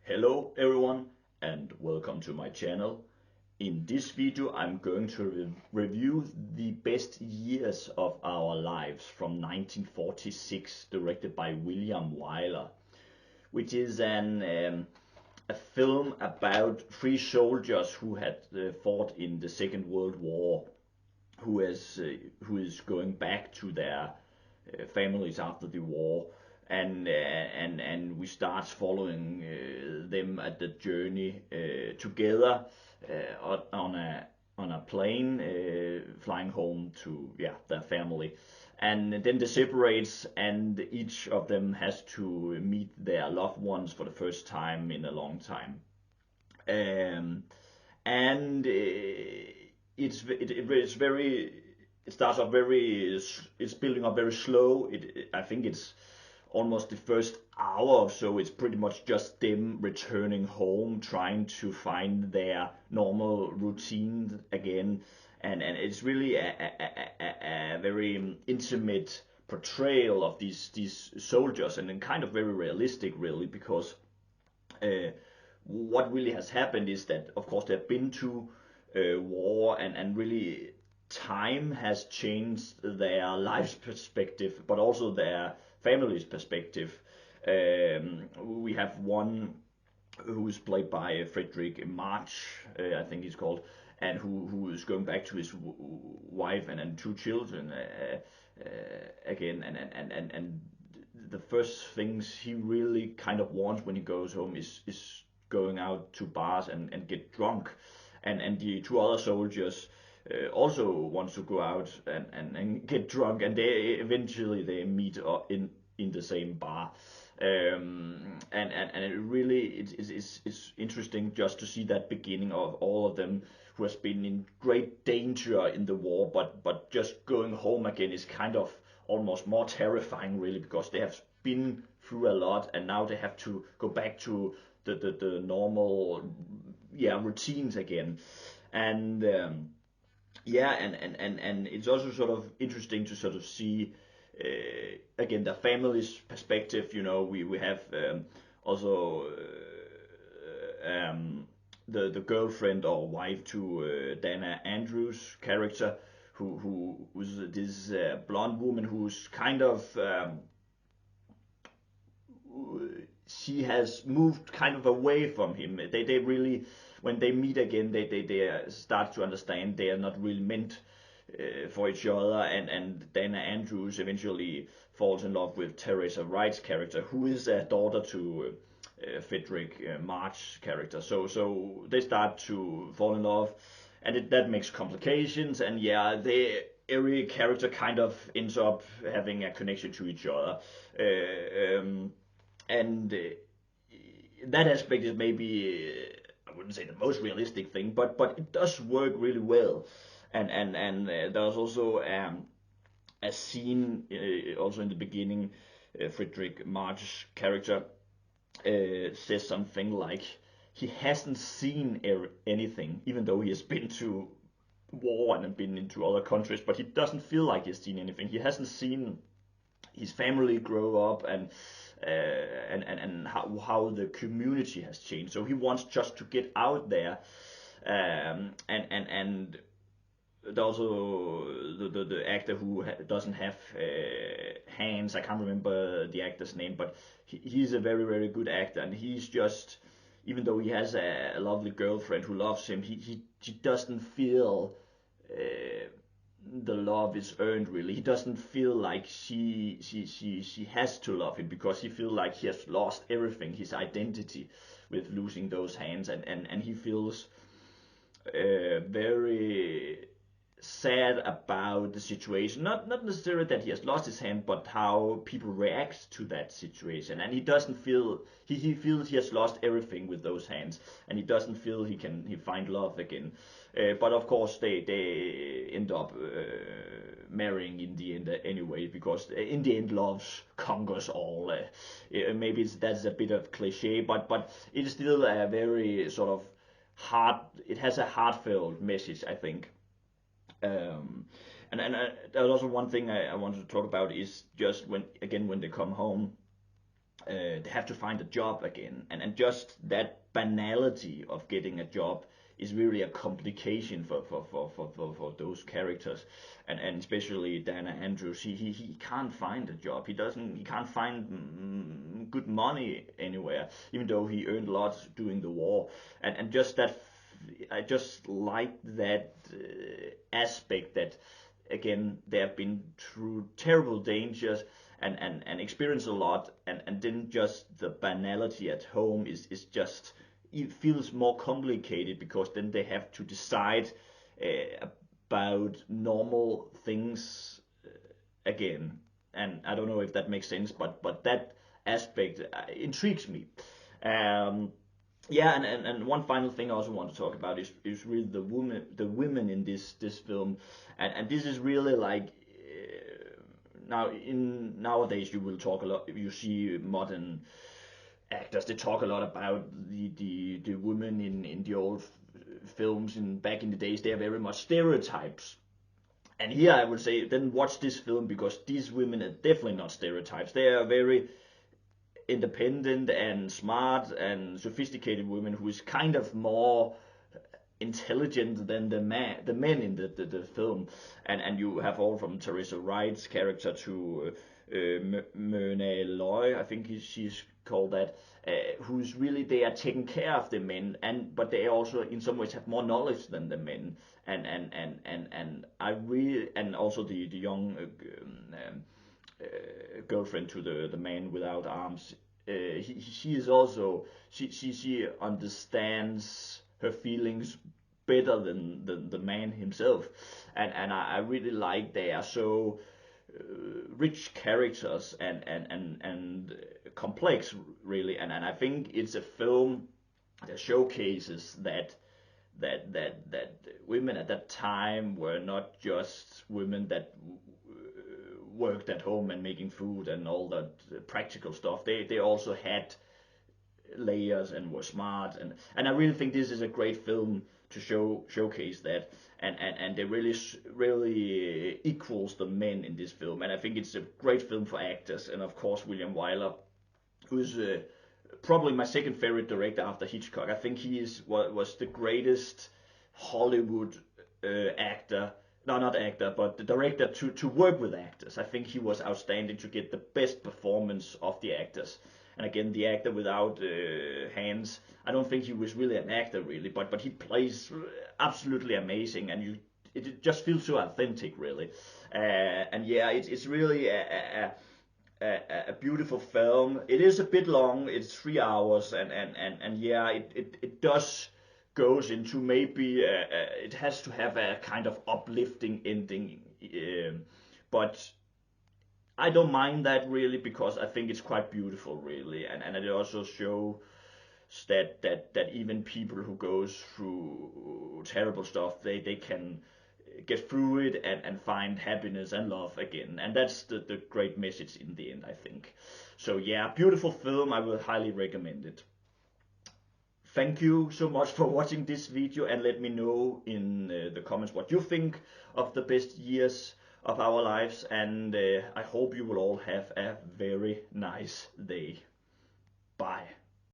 Hello everyone and welcome to my channel. In this video I'm going to review the best years of our lives from 1946, directed by Wyler, which is a film about three soldiers who had fought in the Second World War, who is going back to their families after the war, and we start following them at the journey together on a plane flying home to their family, and then they separates and each of them has to meet their loved ones for the first time in a long time. And it's very, it starts off very, it's building up very slow. I think it's almost the first hour or so, it's pretty much just them returning home, trying to find their normal routine again. And it's really a very intimate portrayal of these soldiers, and then kind of very realistic, really, because uh, what really has happened is that, of course, they've been to war, and really time has changed their life's perspective, but also their family's perspective. We have one who's played by Fredric March, I think he's called, and who is going back to his wife and two children again, and the first things he really kind of wants when he goes home is going out to bars and get drunk, and the two other soldiers also wants to go out and get drunk, and they eventually they meet in the same bar. And it really it's interesting just to see that beginning of all of them who has been in great danger in the war, but just going home again is kind of almost more terrifying, really, because they have been through a lot and now they have to go back to the normal routines again. And and it's also sort of interesting to sort of see again the family's perspective. We have also the girlfriend or wife to Dana Andrews' character, who's this blonde woman who's kind of she has moved kind of away from him. They really, when they meet again, they start to understand they are not really meant for each other, and Dana Andrews eventually falls in love with Teresa Wright's character, who is a daughter to Fredric March's character. So they start to fall in love, and that makes complications, and every character kind of ends up having a connection to each other. And that aspect is maybe I wouldn't say the most realistic thing, but it does work really well. And there's also a scene also in the beginning. Fredric March's character says something like he hasn't seen anything, even though he has been to war and been into other countries, but he doesn't feel like he's seen anything. He hasn't seen his family grow up, and how the community has changed. So he wants just to get out there, and also the actor who doesn't have hands. I can't remember the actor's name, but he's a very very good actor, and he's just, even though he has a lovely girlfriend who loves him, he doesn't feel the love is earned, really. He doesn't feel like she has to love him, because he feels like he has lost everything, his identity, with losing those hands, and he feels very sad about the situation. Not necessarily that he has lost his hand, but how people react to that situation. And he doesn't feel he feels he has lost everything with those hands, and he doesn't feel he find love again. But of course they end up marrying in the end anyway, because in the end love conquers all. Maybe that's a bit of cliche, but it is still a very sort of heart. It has a heartfelt message, I think. Um, and there's also one thing I wanted to talk about is just when they come home, they have to find a job again, and just that banality of getting a job is really a complication for those characters, and especially Dana Andrews. He can't find a job. He can't find good money anywhere, even though he earned lots during the war, and just that. I just like that aspect that again they have been through terrible dangers and experience a lot, and then just the banality at home is just, it feels more complicated because then they have to decide about normal things again. And I don't know if that makes sense, but that aspect intrigues me. um, yeah, and one final thing I also want to talk about is really the women in this film, and this is really like now in nowadays you will talk a lot. You see modern actors, they talk a lot about the women in the old films, and back in the days they are very much stereotypes. And here I would say then watch this film, because these women are definitely not stereotypes. They are very independent and smart and sophisticated women who is kind of more intelligent than the men in the film. And you have all from Teresa Wright's character to Myrna, I think she's called that, who's really, they are taking care of the men, and but they also in some ways have more knowledge than the men. And I really, and also the young girlfriend to the man without arms. She is also, she understands her feelings better than the man himself, and I really like they are so rich characters and complex really, and I think it's a film that showcases that women at that time were not just women that worked at home and making food and all that practical stuff. They also had layers and were smart, and I really think this is a great film to showcase that, and they really equals the men in this film, and I think it's a great film for actors. And of course William Wyler, who's probably my second favorite director after Hitchcock. I think he is was the greatest Hollywood actor, no, not actor, but the director to work with actors. I think he was outstanding to get the best performance of the actors. And again, the actor without hands, I don't think he was really an actor really, but he plays absolutely amazing, and it just feels so authentic really. And yeah, it's really a beautiful film. It is a bit long. It's 3 hours, and yeah, it does goes into maybe it has to have a kind of uplifting ending, but I don't mind that really, because I think it's quite beautiful really, and it also shows that even people who goes through terrible stuff, they can get through it and find happiness and love again, and that's the great message in the end, I think. So yeah, beautiful film. I will highly recommend it. Thank you so much for watching this video, and let me know in the comments what you think of the best years of our lives, and I hope you will all have a very nice day. Bye.